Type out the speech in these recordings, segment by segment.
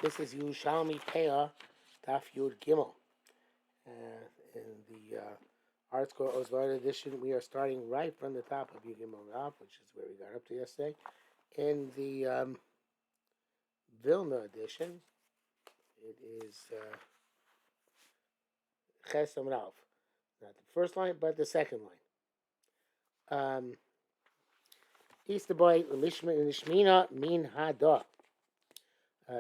This is Yerushalmi Peah, Daf Yud Gimel. In the Article Osvara edition, we are starting right from the top of Yud Gimel Daf, which is where we got up to yesterday. In the Vilna edition, it is Ches Amrav. Not the first line, but the second line. Easter boy, Lishmina Min Hada.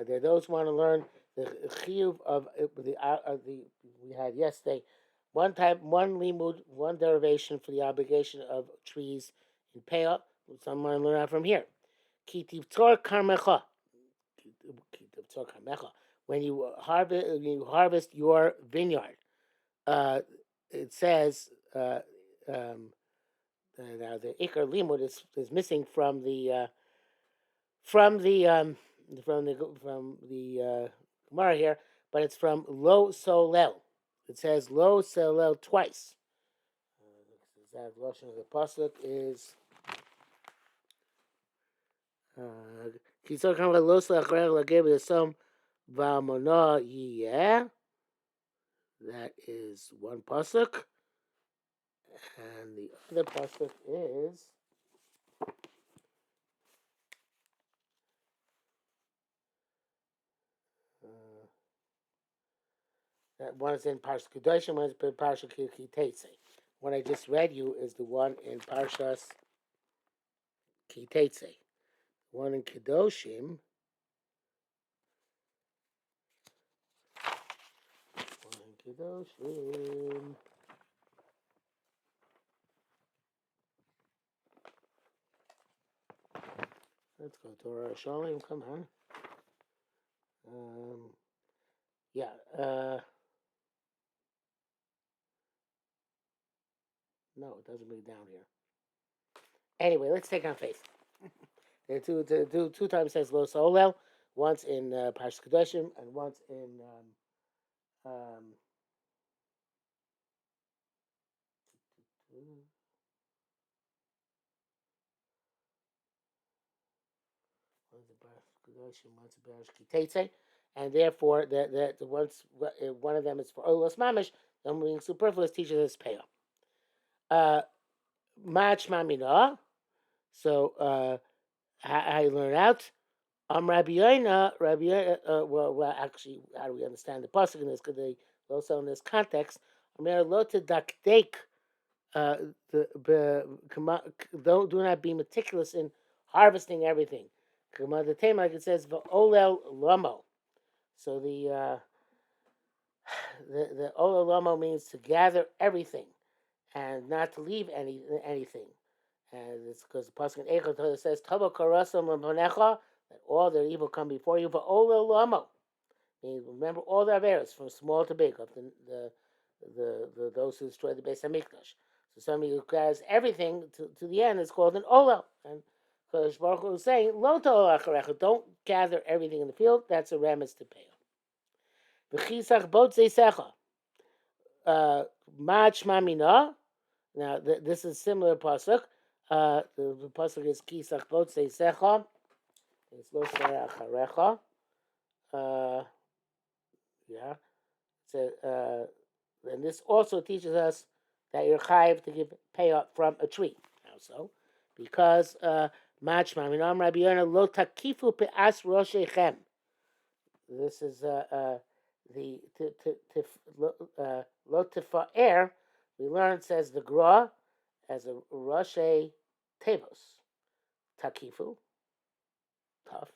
There are those who want to learn the chiyuv of the we had yesterday. One limud, one derivation for the obligation of trees in Peah. Someone learn out from here. Ki tivtor karmecha. When you harvest your vineyard, it says now the ikar limud is missing from the Gemara here, but it's from Lo Solel. It says Lo Solel twice. The version of the pasuk is Kisor Kama Lo Solel Lageb Yasom V'Amona Yiyeh. That is one pasuk, and the other pasuk is. One is in Parshas Kedoshim, one is in Parshas Kitetse. What I just read you is the one in Parshas Kitetse. One in Kedoshim. Let's go to Yerushalmi. Come on. No, it doesn't bring it down here. Anyway, let's take on faith. There are two times says Lo Solel, once in Parshas Kedoshim and once in and therefore the once one of them is for Olos Mamish, then being superfluous teaches us Peah. Mach Mamina. So how you learn out? Rabbi Yoina, well, actually, how do we understand the pasuk in this? Because they also in this context, do not be meticulous in harvesting everything. The tema, like it says, v'olel lomo. So the olel lomo means to gather everything and not to leave anything. And it's because the pasuk in Eichot says, "Tavo karasam l'panecha," that all their evil come before you. But olel lomo, remember all the averos from small to big of the those who destroyed the Beis Hamikdash. So somebody who gathers everything to the end is called an olel. And Kodesh Baruch Hu is saying, "Lo ta'ol acharecha," don't gather everything in the field. That's a remez to Peah. V'chisach bot zeisecha, mach mamina. Now this is similar pasuk. The pasuk is Kisach Bot Seisecha. It's Lo Sarah Acharecha. So, and this also teaches us that you're chayiv to give payout from a tree. How so? Because Mach Maminam Rabbi Yonah Lo Takifu Pe'as Roshechem. This is the Lo Tifa'er. We learned says the Gra as a Roshei Tevos. Takifu, tough.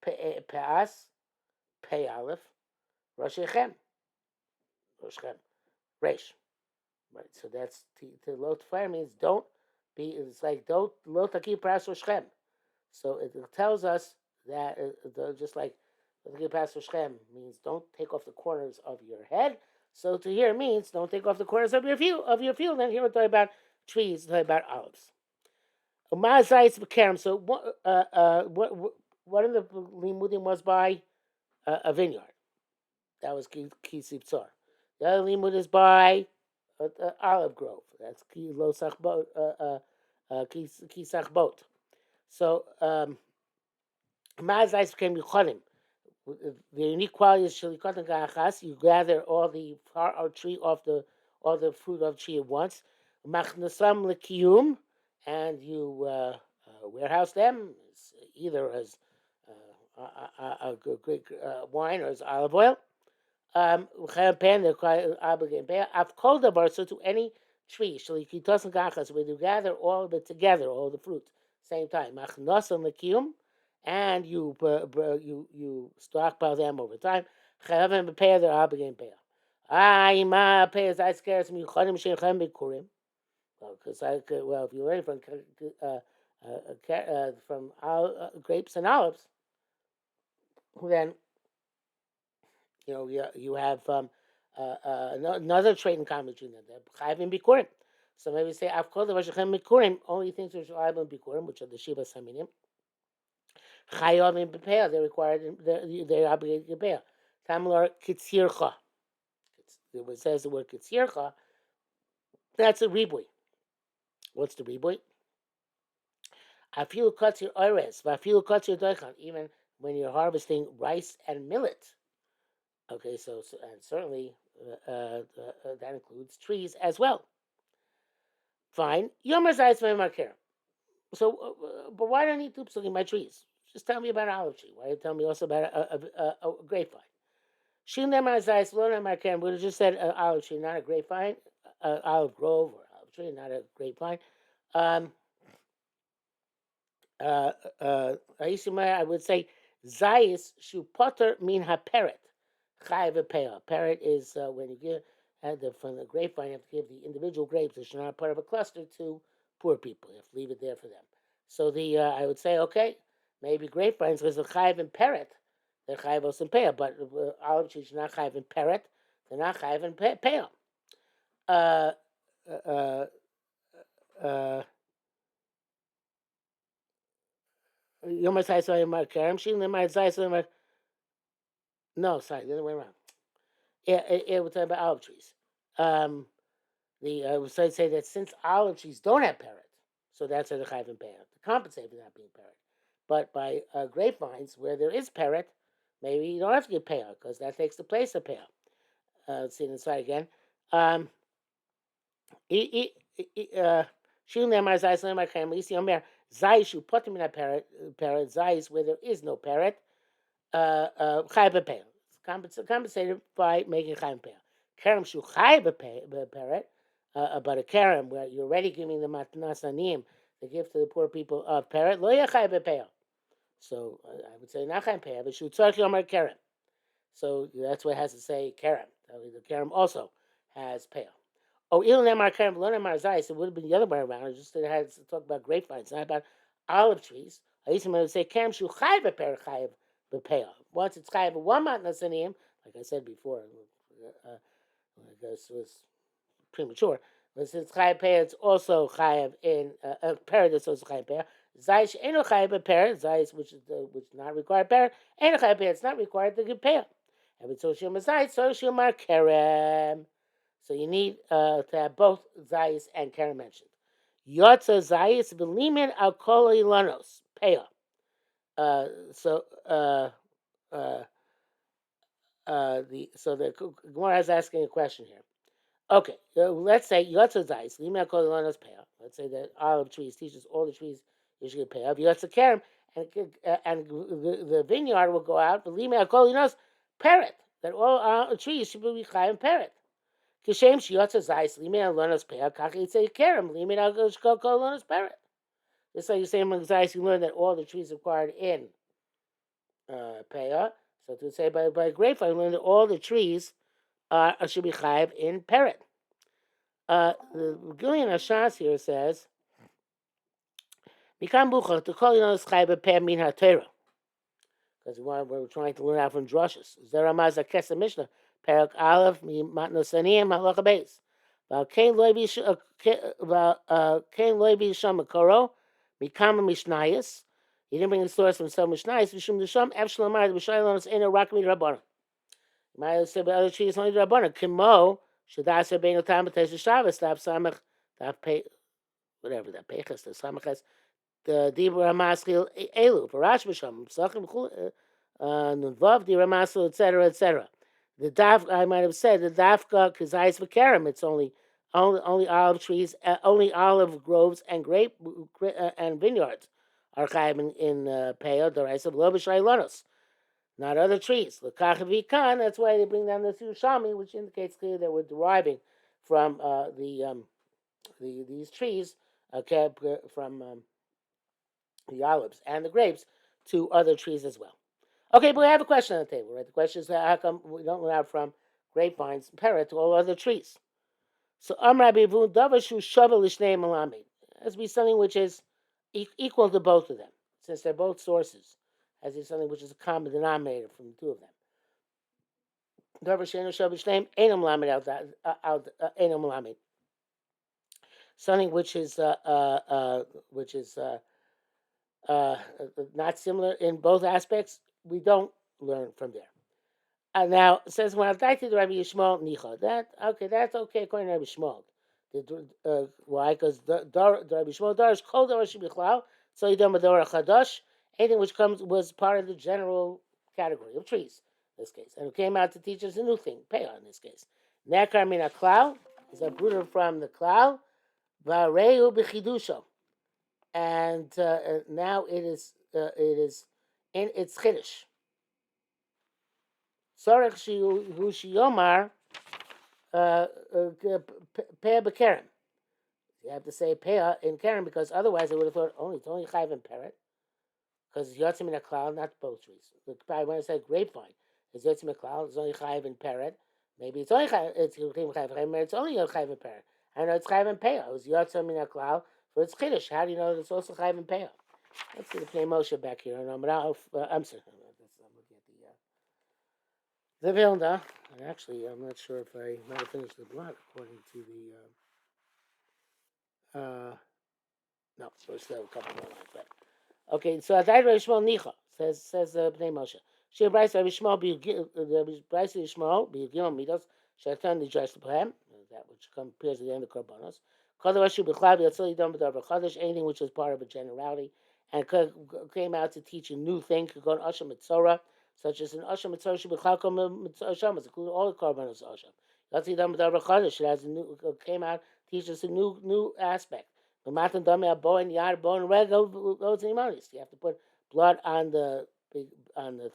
Pe'as, Pei Aleph, Roshechem. Roshechem. Resh. Right, so that's to Lo Tifa'er means don't be, it's like don't Lo Takif Pe'as Roshechem. So it tells us that just like Lo Takif Pe'as Roshechem means don't take off the corners of your head. So to here means don't take off the corners of your field. And here we're talking about trees, we're talking about olives. So one of the limudim was by a vineyard. That was Kisip Tzor. The other limud is by an olive grove. That's Kisach Bot. So Mazais became Yuchanim. the unique quality is shilikot gachas. You gather all the tree off all the fruit of tree at once. Machnasam lekiyum, and you warehouse them either as a great wine or as olive oil. Pan, they're quite obligated. I've called the bar so to any tree. Shalikitos and gachas, where you gather all of it together, all the fruit, same time. Machnosan lekiyum, and you stockpile them over time. Chayavim b'peah, they're obligated peah. Ma peah is I scarce me chodim sheichem bikurim. Well, because if you learn from grapes and olives, then you have another trait in common between them. They're chayvim bikurim. So maybe say afkol the vashachem bikurim, only things which are chayvim bikurim, which are the shiva saminim. Chayavim b'peah, they're required. They're obligated to peah. Tamlar kitzircha. It says the word kitzircha. That's a ribui. What's the ribui? Afilu katzir oires, vafilu katzir doichan. Even when you're harvesting rice and millet. Okay, and certainly that includes trees as well. Fine. Yomer zayis v'marker. So, but why do I need to psukim my trees? Just tell me about an olive tree. Why don't you tell me also about a grapevine? Shin nemar zayis lo nemar kerem. We just said olive tree, not a grapevine. Olive grove or olive tree, not a grapevine. I would say zayis shu potter min haperet. Chayav peah. Parrot is when you give from the grapevine, you have to give the individual grapes, which are not part of a cluster, to poor people. You have to leave it there for them. So I would say, okay, maybe grapevines because the chayav and parrot, they're chayav also peah, but olive trees are not chayav and parrot, they're not chayav and peah. No, sorry, the other way around. We're talking about olive trees. I would say that since olive trees don't have parrot, so that's why the chayv and peah to compensate for not being parrot. But by grapevines where there is parrot, maybe you don't have to get peah because that takes the place of peah. Let's see inside again. Shilin lemar zayis lemar kaim lisi omer zayis you put them in a parrot zayis where there is no parrot chayv and peah. Compensated by making chayv and peah. Kerem shu chayv parrot. About a kerem where you're already giving the matnas aniyim, the gift to the poor people of parrot, lo yachai bepeah. So I would say nachai peah, but shu tzarki omar kerem. So that's what it has to say kerem. The kerem also has peah. Oh, il nemar kerem, lo nemar zayis. It would have been the other way around. It just had to talk about grapevines, not about olive trees. I used to say kerem shu chai bepeah, chai bepeah. Once it's chai one matnas aniyim, like I said before, I guess it was premature. But since chayav peah, it's also chayav in a parrot. It's also chayav peah. Zayis eno chayav a parrot. Zayis, which not required parrot. Eno chayav peah. It's not required to give peah. And with social mazayis, social mar kerem. So you need to have both zayis and kerem mentioned. Yotza zayis v'limin al kol ilanos peah. The Gemara is asking a question here. Okay, let's say Yotza Zayis, Lima Kol Ilanos Peah. Let's say that olive trees teaches all the trees you should get peah. Yotza Kerem, and the vineyard will go out, but Lima Kol Ilanos parrot, that all trees should be chayim parrot. Kishem Yotza Zayis, Lima Ilanos Peah, Kach say Kerem, Lima Kol Ilanos parrot. Just like you say among Zayis, you learn that all the trees required in peah. So to say by grapevine, you learn that all the trees should be chayiv in parrot. The Gillian Ashas here says, "Mikam bucha to call chayiv peah min haTorah," because we're trying to learn out from drushes. Zeramaz akesa mishnah perak aleph mi matnosanim halacha beis. Kain loivi shamakoro mikam mishnayis. He didn't bring the source from some mishnayis. V'shum desham efshalamar the b'shaylonos eno rakmi rabbanon. You might say by other trees only rabbanon. Kimo shadas beinu tam b'tesh Shabbos tap samach tap pei whatever that peiches the samachas the dibur hamaskil elu v'rash b'sham psachim Nvav di Ramasul, etc., etc. The daf, I might have said, the dafka kizayis v'kerem. It's only olive trees, only olive groves and grape and vineyards are chayim in Peah. The rice of lo b'shaylonos, not other trees. L'kach v'kan. That's why they bring down the Yerushalmi, which indicates clearly that we're deriving from these trees from the olives and the grapes to other trees as well. Okay, but we have a question on the table, right? The question is how come we don't learn from grapevines, parrot, to all other trees? So Rabbi Vun Davashu Shavel Lishnei Malami. It has to be something which is equal to both of them, since they're both sources. It has to be something which is a common denominator from the two of them. Davashenu Shavel Lishnei Einam Lamed out Einam Lamed. Something which is not similar in both aspects, we don't learn from there. Now it says when I died to the Rabbi Yishmael Nicha. That's okay according to Rabbi Yishmael. Why? Because the Rabbi Yishmael Darish called Darish Bichlal, so he done with Dora Chadash. Anything which was part of the general category of trees in this case, and it came out to teach us a new thing, Peah in this case. Nekar min klal is uprooted from the klal, Vareu b'chidusho, and now it is in its chiddush. Sorech hu shiyomar Peah b'kerem. You have to say Peah in Keren because otherwise I would have thought it's only Chayv and Parrot because it's Yotzim in a cloud, not both trees. When I said grapevine, it's Yotzim in a cloud, it's only Chayv and Parrot. Maybe it's only Chayv, it's only Chayv and Parrot. I know it's Chayv and Peah. It was Yotzim in a cloud for its Kiddush. How do you know that it's also Chayv and Peah? Let's see the Pnei Moshe back here. I'm sorry. I'm looking at the Vilna. Actually, I'm not sure if I might have finished the block according to the. No, so still a couple more lines. But okay, so Adai Rabbi Shmuel Nicha says Bnei Moshe. Shir Bryce Rabbi Shmuel Bryce Shmuel B'Yigim Midos Shatan Nijash Lehem, that which appears at the end of Korbanos. Kol Rashu B'Chlav Yatzil Yidam B'Davar Chadash, anything which is part of a generality and came out to teach a new thing. Could go on Asham Mitzorah, such as an Asham Mitzorah Shu B'Chlav Kol Mitzorah, including all the Korbanos Asham. Yatzil Yidam B'Davar Chadash, it has a new came out teach us a new aspect. You have to put blood on the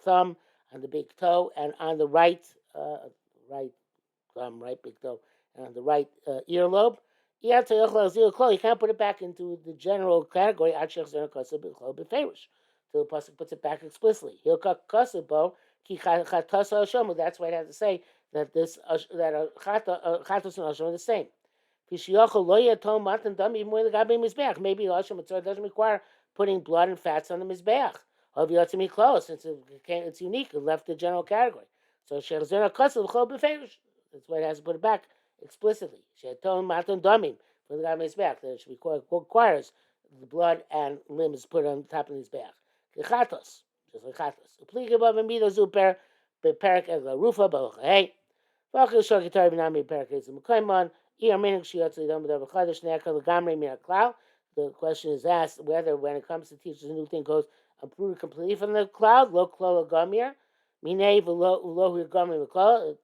thumb, on the big toe, and on the right thumb, right big toe, and on the right earlobe. You can't put it back into the general category. So the pasuk puts it back explicitly. That's why it has to say that chatos and asham are the same. Maybe Hashem doesn't require putting blood and fats on the mizbeach. Since it's unique, it left the general category. So that's why it has to put it back explicitly. That it requires the blood and limbs put on top of the mizbeach. Just like chatos. The question is asked whether, when it comes to teachers, a new thing goes uprooted completely from the cloud. Lo klolo gamir, minei v'lo gamir v'klal.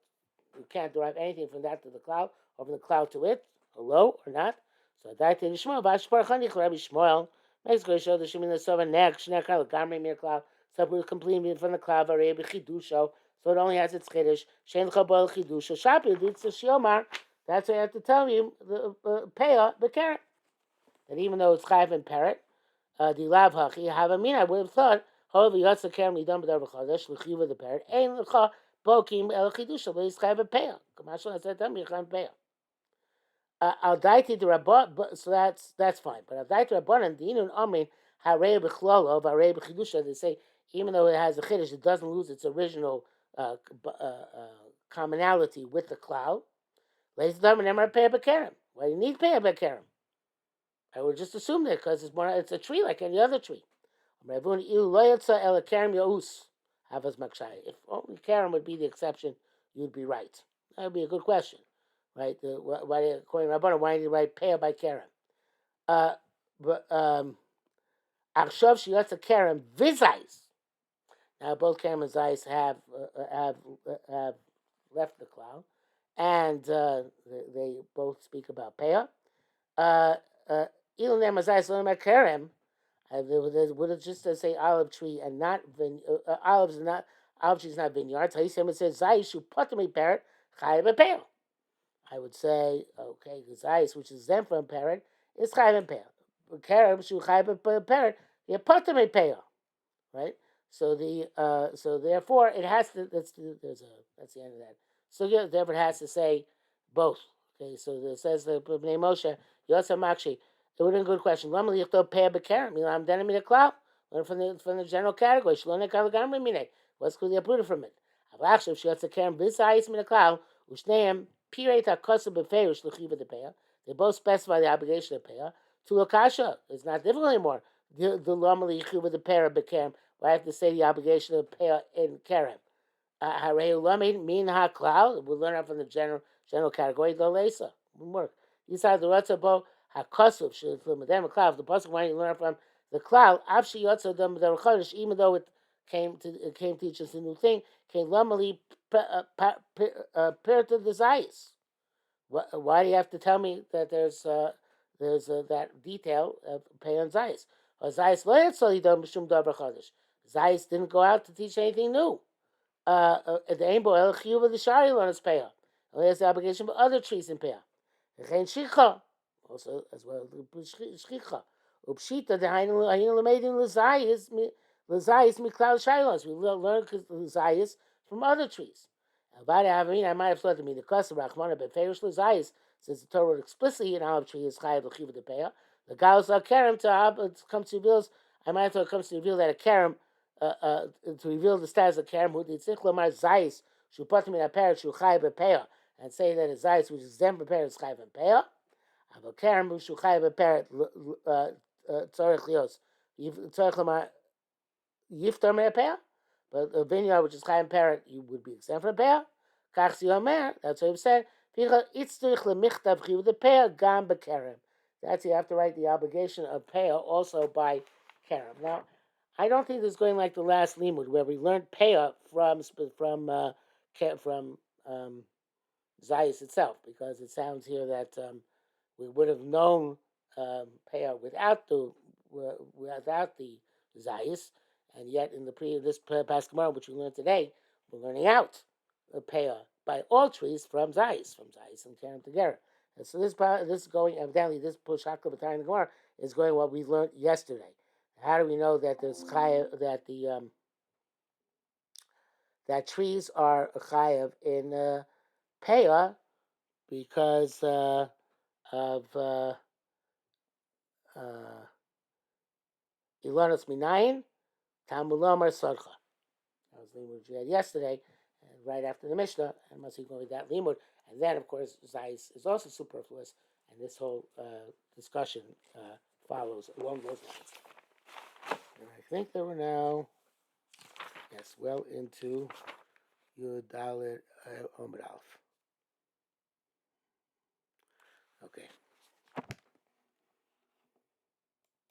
You can't derive anything from that to the cloud, or from the cloud to it, or lo, or not. So that to Shmuel, Vashpar Chanich Rabbi Shmuel makes go show the Shemin Sova Nek Shnekal Gamri Mir Cloud. Separate completely from the cloud. Varebi Chidusho. So it only has its chiddush. Shein Chabal Chidusho. Shapi Ditz Shiomar. That's why I have to tell you the Peah the carrot. That even though it's Chayv and Parrot, the Lav Hachi have a mean. I would have thought. However, Yatsa Kerem Lidam B'Dav Chadesh L'Chiva the Parrot. Ein L'Cha Bokim El Chidusho. But it's Chayv and Peah. Kamashal I said to me Chayv and Peah. Al daiti the Rabban, so that's fine. But al daiti Rabbanan Dinun Amin Harei B'Chlolo Harei B'Chidusha. They say even though it has a chiddush, it doesn't lose its original commonality with the cloud. Ladies and gentlemen, never Peah B'Kerem. Why do you need Peah B'Kerem? I would just assume that because it's a tree like any other tree. If only Kerem would be the exception, you'd be right. That would be a good question. Right? Why, according to Rabbanan, why did he write Peah by Kerem? But Akshav Shiyatza Kerem Vizais. Now both Kerem and Zeiss have left the cloud, and they both speak about Peah. Even there, Zeiss learn about Kerem. Would it just say olive tree and not olives and not olive trees, not vineyards? He says Zeiss you put them in parrot chayav Peah. I would say okay, Zeiss, which is them from parrot, is chayav Peah. Kerem shu chayav parrot, you put them in Peah, right? So so therefore it has to. That's the end of that. So yeah, therefore it has to say both. Okay, so it says the Bnei Moshe Yosef Makshi. It would have been a good question. Lama lichto pei b'kerem. I'm denim in the cloud. Learn from the general category. Shlone kalagam mine. What's could be uprooted from it? Avachshav sheyotz kerem v'sayis min the cloud. Ushneim pireit hakosu b'feirush l'chiva de peah. They both specify the obligation of peah. To lokasha, it's not difficult anymore. The lama lichu with the pair of bekerem. I have to say the obligation of peah in kerem. Hareu lamed min haklal. We learn it from the general category. Lo lesa wouldn't work. Inside the rotzabo hakasuv should them a cloud. The pasuk when you learn from the cloud. Avshi yotza them the rechodesh. Even though it came to teach us a new thing. Came lamali per to the zayis. Why do you have to tell me that there's that detail of peah and zayis? Zayis lo yatzali dom b'shum davar chodesh. Zayis didn't go out to teach anything new. The aim boy el chiyuv of the shari learns peah. Only has the obligation of other trees in peah. V'chein shikha, also as well shikha. Upshita the hainu lemedin l'zayis miklal shari. We learn l'zayis from other trees. I might have thought to me the custom Rachmana beferish l'zayis, since the Torah explicitly an olive tree is chayav l'chiv de peah. The galus al kerem comes to reveals. I might have thought it comes to reveal that a kerem. To reveal the status of kerem, who did tzichlomar zayis, shu patim in a parrot shu chayav bepeah, and say that a zayis which is them prepared is chayav bepeah. Avo kerem shu chayav bepeah tzorich lios tzorich lomar yiftar me'apeah. But a vineyard which is chayav parrot, you would be exempt from peah. Kach si omer, that's what he said. Picha itzrich lemichtav chiv the peah gam bekerem. That's you have to write the obligation of peah also by kerem. Now, I don't think this is going like the last limud where we learned peah from Zayis itself, because it sounds here that we would have known peah without the Zayis, and yet in this past Gemara, which we learned today, we're learning out peah by all trees from Zayis and Karen together. And so this is going evidently this push Hakla B'Tari in the Gemara is going what we learned yesterday. How do we know that there's chayav, that trees are chayav in peah because of Ilanos Minayin Tamulomar Sodcha. That was the limud we had yesterday, right after the Mishnah, and must be going with that limud. And then, of course, Zayis is also superfluous, and this whole discussion follows along those lines. And I think that we're now, well into Yud Dalet Omid Aleph. Okay.